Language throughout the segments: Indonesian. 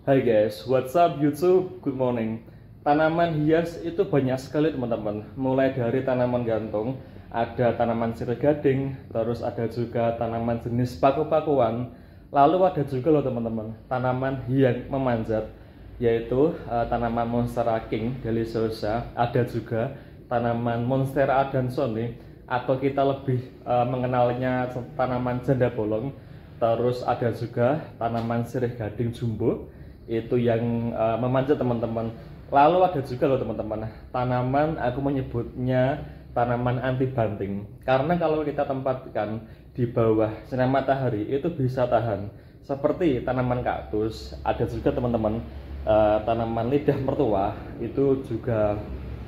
Hai guys, what's up YouTube? Good morning. Tanaman hias itu banyak sekali teman-teman. Mulai dari tanaman gantung, ada tanaman sirih gading, terus ada juga tanaman jenis paku-pakuan. Lalu ada juga loh teman-teman, tanaman yang memanjat, yaitu tanaman Monstera King deliciosa. Ada juga tanaman Monstera adansoni, atau kita lebih mengenalnya tanaman janda bolong. Terus ada juga tanaman sirih gading jumbo itu yang memanjat teman-teman. Lalu ada juga loh teman-teman, tanaman aku menyebutnya tanaman anti banting, karena kalau kita tempatkan di bawah sinar matahari itu bisa tahan, seperti tanaman kaktus. Ada juga teman-teman tanaman lidah mertua, itu juga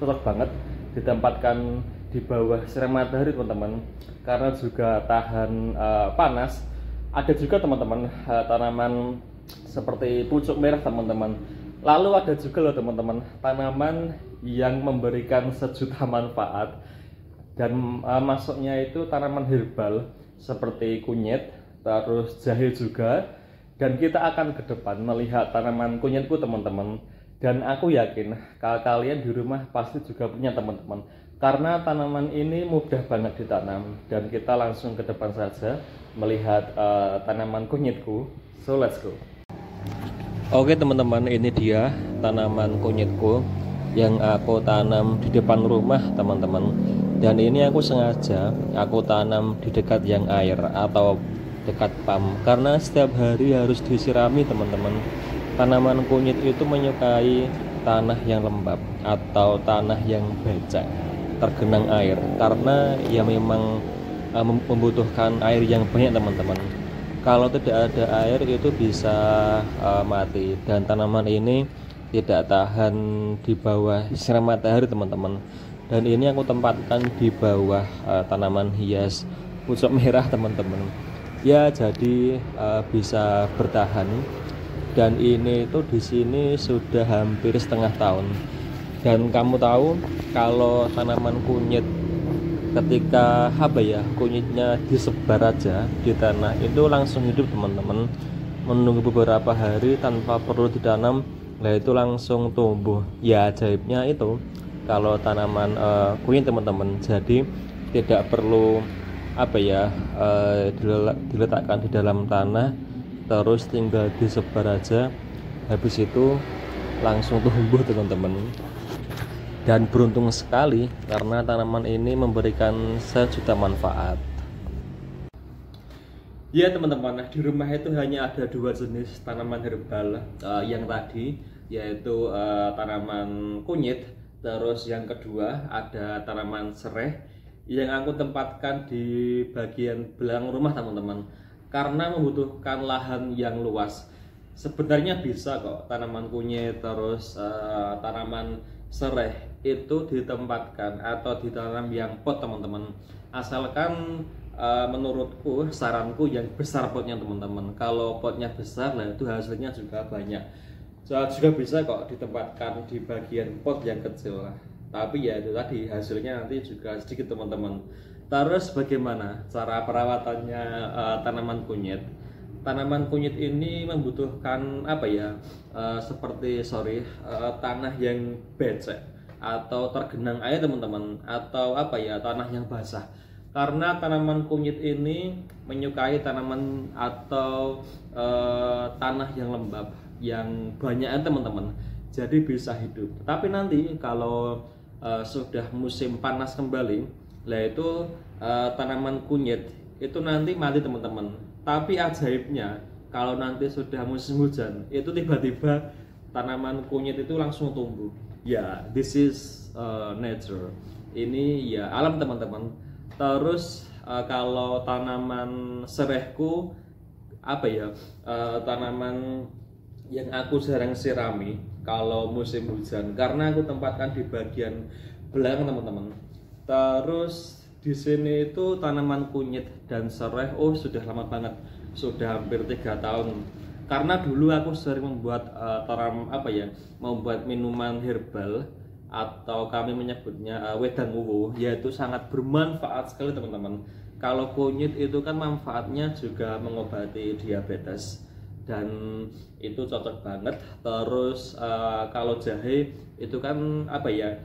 cocok banget ditempatkan di bawah sinar matahari teman-teman, karena juga tahan panas. Ada juga teman-teman tanaman seperti pucuk merah teman-teman. Lalu ada juga loh teman-teman, tanaman yang memberikan sejuta manfaat, dan masuknya itu tanaman herbal seperti kunyit, terus jahe juga. Dan kita akan ke depan melihat tanaman kunyitku teman-teman, dan aku yakin kalian di rumah pasti juga punya teman-teman, karena tanaman ini mudah banget ditanam. Dan kita langsung ke depan saja melihat tanaman kunyitku. So let's go. Oke teman-teman, ini dia tanaman kunyitku yang aku tanam di depan rumah teman-teman. Dan ini aku sengaja aku tanam di dekat yang air atau dekat pam, karena setiap hari harus disirami teman-teman. Tanaman kunyit itu menyukai tanah yang lembab atau tanah yang becek, tergenang air, karena ya memang membutuhkan air yang banyak teman-teman. Kalau tidak ada air itu bisa mati, dan tanaman ini tidak tahan di bawah sinar matahari teman-teman. Dan ini aku tempatkan di bawah tanaman hias pucuk merah teman-teman. Ya jadi bisa bertahan. Dan ini itu di sini sudah hampir setengah tahun. Dan kamu tahu kalau tanaman kunyit, ketika kunyitnya disebar aja di tanah itu langsung hidup teman-teman. Menunggu beberapa hari tanpa perlu ditanam, nah itu langsung tumbuh. Ya ajaibnya itu kalau tanaman kunyit teman-teman. Jadi tidak perlu diletakkan di dalam tanah, terus tinggal disebar aja, habis itu langsung tumbuh teman-teman. Dan beruntung sekali karena tanaman ini memberikan sejuta manfaat. Ya teman-teman, di rumah itu hanya ada dua jenis tanaman herbal yang tadi, yaitu tanaman kunyit. Terus yang kedua ada tanaman serai yang aku tempatkan di bagian belakang rumah teman-teman, karena membutuhkan lahan yang luas. Sebenarnya bisa kok tanaman kunyit terus tanaman serai itu ditempatkan atau ditanam yang pot teman-teman, asalkan menurutku saranku yang besar potnya teman-teman. Kalau potnya besar lah itu hasilnya juga banyak. Juga bisa kok ditempatkan di bagian pot yang kecil lah, tapi ya itu tadi hasilnya nanti juga sedikit teman-teman. Terus bagaimana cara perawatannya tanaman kunyit? Tanaman kunyit ini membutuhkan seperti tanah yang becek atau tergenang air teman-teman, atau tanah yang basah, karena tanaman kunyit ini menyukai tanaman atau tanah yang lembab yang banyak teman-teman, jadi bisa hidup. Tapi nanti kalau sudah musim panas kembali, lah itu tanaman kunyit itu nanti mati teman-teman. Tapi ajaibnya kalau nanti sudah musim hujan, itu tiba-tiba tanaman kunyit itu langsung tumbuh. Ya, this is nature. Ini ya alam teman-teman. Terus kalau tanaman serehku tanaman yang aku jarang sirami kalau musim hujan, karena aku tempatkan di bagian belakang teman-teman. Terus di sini itu tanaman kunyit dan serai sudah lama banget, sudah hampir 3 tahun. Karena dulu aku sering membuat membuat minuman herbal, atau kami menyebutnya wedang uwu, yaitu sangat bermanfaat sekali teman-teman. Kalau kunyit itu kan manfaatnya juga mengobati diabetes. dan itu cocok banget. Terus kalau jahe itu kan apa ya,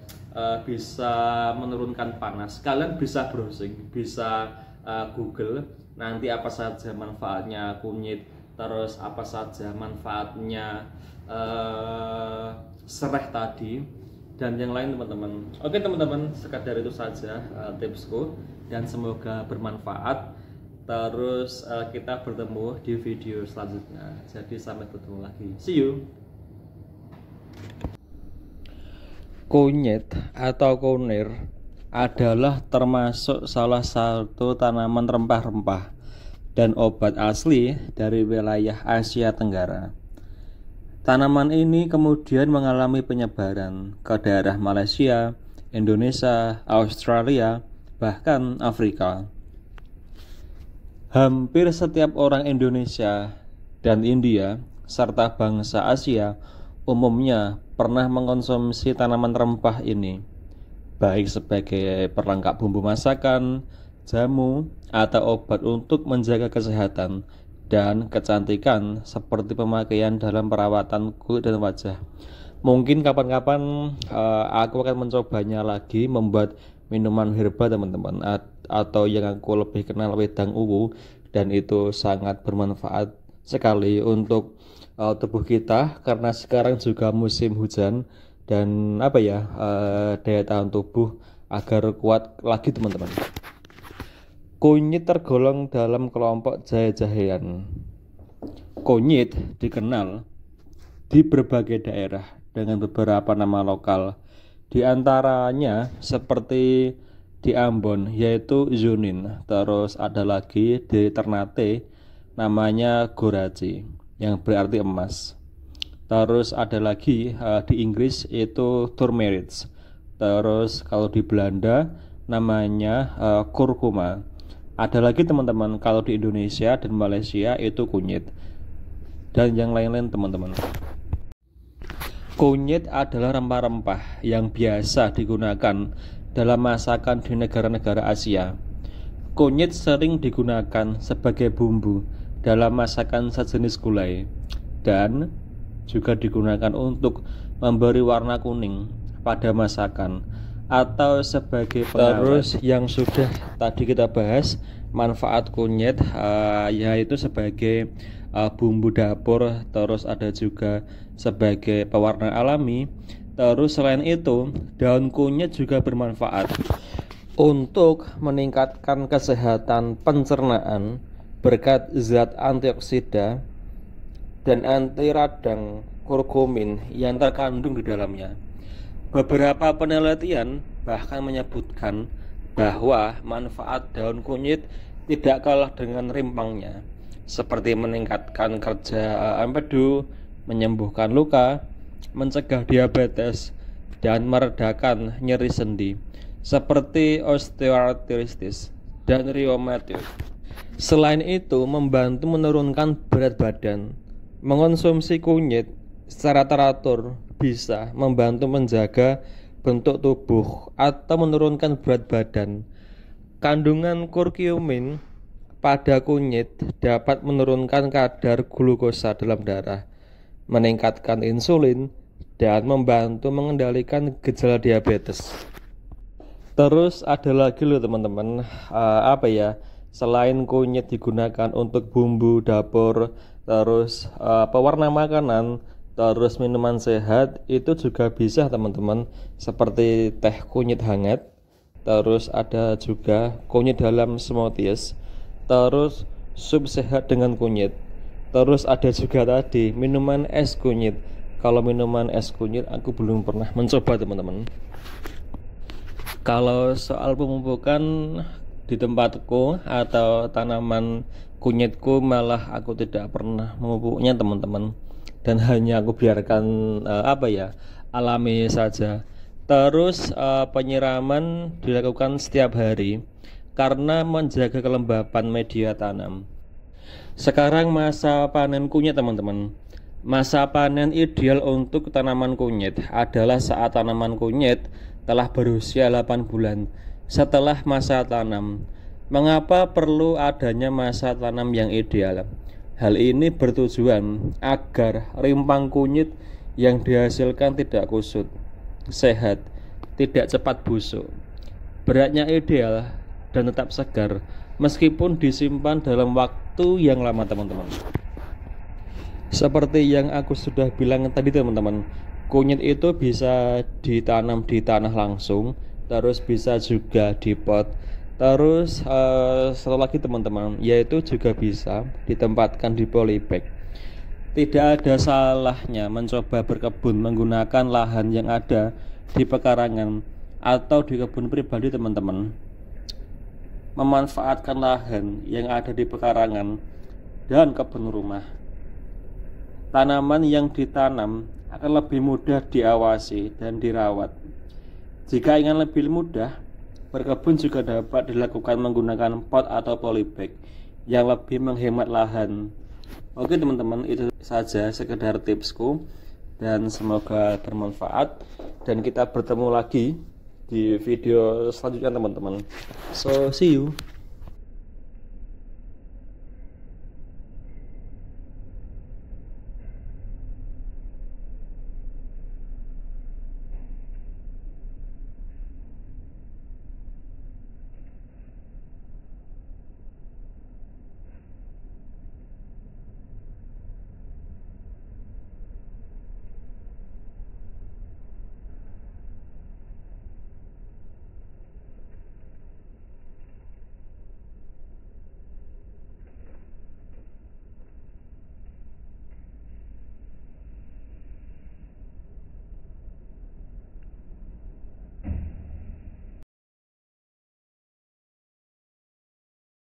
bisa menurunkan panas. Kalian bisa browsing, bisa Google nanti apa saja manfaatnya kunyit, terus apa saja manfaatnya serai tadi dan yang lain teman-teman. Oke teman-teman, sekadar itu saja tipsku dan semoga bermanfaat. Terus kita bertemu di video selanjutnya. Jadi sampai bertemu lagi. See you. Kunyit atau kunir adalah termasuk salah satu tanaman rempah-rempah dan obat asli dari wilayah Asia Tenggara. Tanaman ini kemudian mengalami penyebaran ke daerah Malaysia, Indonesia, Australia, bahkan Afrika. Hampir setiap orang Indonesia dan India serta bangsa Asia umumnya pernah mengkonsumsi tanaman rempah ini, baik sebagai perlengkap bumbu masakan, jamu, atau obat untuk menjaga kesehatan dan kecantikan seperti pemakaian dalam perawatan kulit dan wajah. Mungkin kapan-kapan aku akan mencobanya lagi, membuat minuman herbal teman-teman, atau yang aku lebih kenal wedang uwu, dan itu sangat bermanfaat sekali untuk tubuh kita karena sekarang juga musim hujan dan daya tahan tubuh agar kuat lagi teman-teman. Kunyit tergolong dalam kelompok jahe-jahean. Kunyit dikenal di berbagai daerah dengan beberapa nama lokal, di antaranya seperti di Ambon yaitu Zunin, terus ada lagi di Ternate namanya Goraci yang berarti emas. Terus ada lagi di Inggris itu turmeric. Terus kalau di Belanda namanya kurkuma. Ada lagi teman-teman kalau di Indonesia dan Malaysia itu kunyit dan yang lain-lain teman-teman. Kunyit adalah rempah-rempah yang biasa digunakan dalam masakan di negara-negara Asia. Kunyit sering digunakan sebagai bumbu dalam masakan sejenis gulai dan juga digunakan untuk memberi warna kuning pada masakan atau sebagai pengawet. Terus yang sudah tadi kita bahas manfaat kunyit yaitu sebagai bumbu dapur, terus ada juga sebagai pewarna alami. Terus selain itu daun kunyit juga bermanfaat untuk meningkatkan kesehatan pencernaan berkat zat antioksida dan anti radang kurkumin yang terkandung di dalamnya. Beberapa penelitian bahkan menyebutkan bahwa manfaat daun kunyit tidak kalah dengan rimpangnya, seperti meningkatkan kerja empedu, menyembuhkan luka, mencegah diabetes, dan meredakan nyeri sendi seperti osteoartritis dan rheumatoid. Selain itu membantu menurunkan berat badan. Mengonsumsi kunyit secara teratur bisa membantu menjaga bentuk tubuh atau menurunkan berat badan. Kandungan kurkumin pada kunyit dapat menurunkan kadar glukosa dalam darah, meningkatkan insulin, dan membantu mengendalikan gejala diabetes. Terus ada lagi loh teman-teman, selain kunyit digunakan untuk bumbu dapur, terus pewarna makanan, terus minuman sehat, itu juga bisa teman-teman, seperti teh kunyit hangat. Terus ada juga kunyit dalam smoothies, terus sup sehat dengan kunyit. Terus ada juga tadi minuman es kunyit. Kalau minuman es kunyit aku belum pernah mencoba teman-teman. Kalau soal pemupukan di tempatku atau tanaman kunyitku, malah aku tidak pernah memupuknya teman-teman, dan hanya aku biarkan alami saja. Terus penyiraman dilakukan setiap hari karena menjaga kelembapan media tanam. Sekarang masa panen kunyit teman-teman. Masa panen ideal untuk tanaman kunyit adalah saat tanaman kunyit telah berusia 8 bulan setelah masa tanam. Mengapa perlu adanya masa tanam yang ideal? Hal ini bertujuan agar rimpang kunyit yang dihasilkan tidak kusut, sehat, tidak cepat busuk, beratnya ideal, dan tetap segar meskipun disimpan dalam waktu yang lama teman-teman. Seperti yang aku sudah bilang tadi teman-teman, kunyit itu bisa ditanam di tanah langsung, terus bisa juga di pot. Terus satu lagi teman-teman, yaitu juga bisa ditempatkan di polybag. Tidak ada salahnya mencoba berkebun menggunakan lahan yang ada di pekarangan atau di kebun pribadi teman-teman. Memanfaatkan lahan yang ada di pekarangan dan kebun rumah. Tanaman yang ditanam akan lebih mudah diawasi dan dirawat. Jika ingin lebih mudah, berkebun juga dapat dilakukan menggunakan pot atau polybag yang lebih menghemat lahan. Oke teman-teman, itu saja sekedar tipsku dan semoga bermanfaat, dan kita bertemu lagi di video selanjutnya teman-teman. So see you.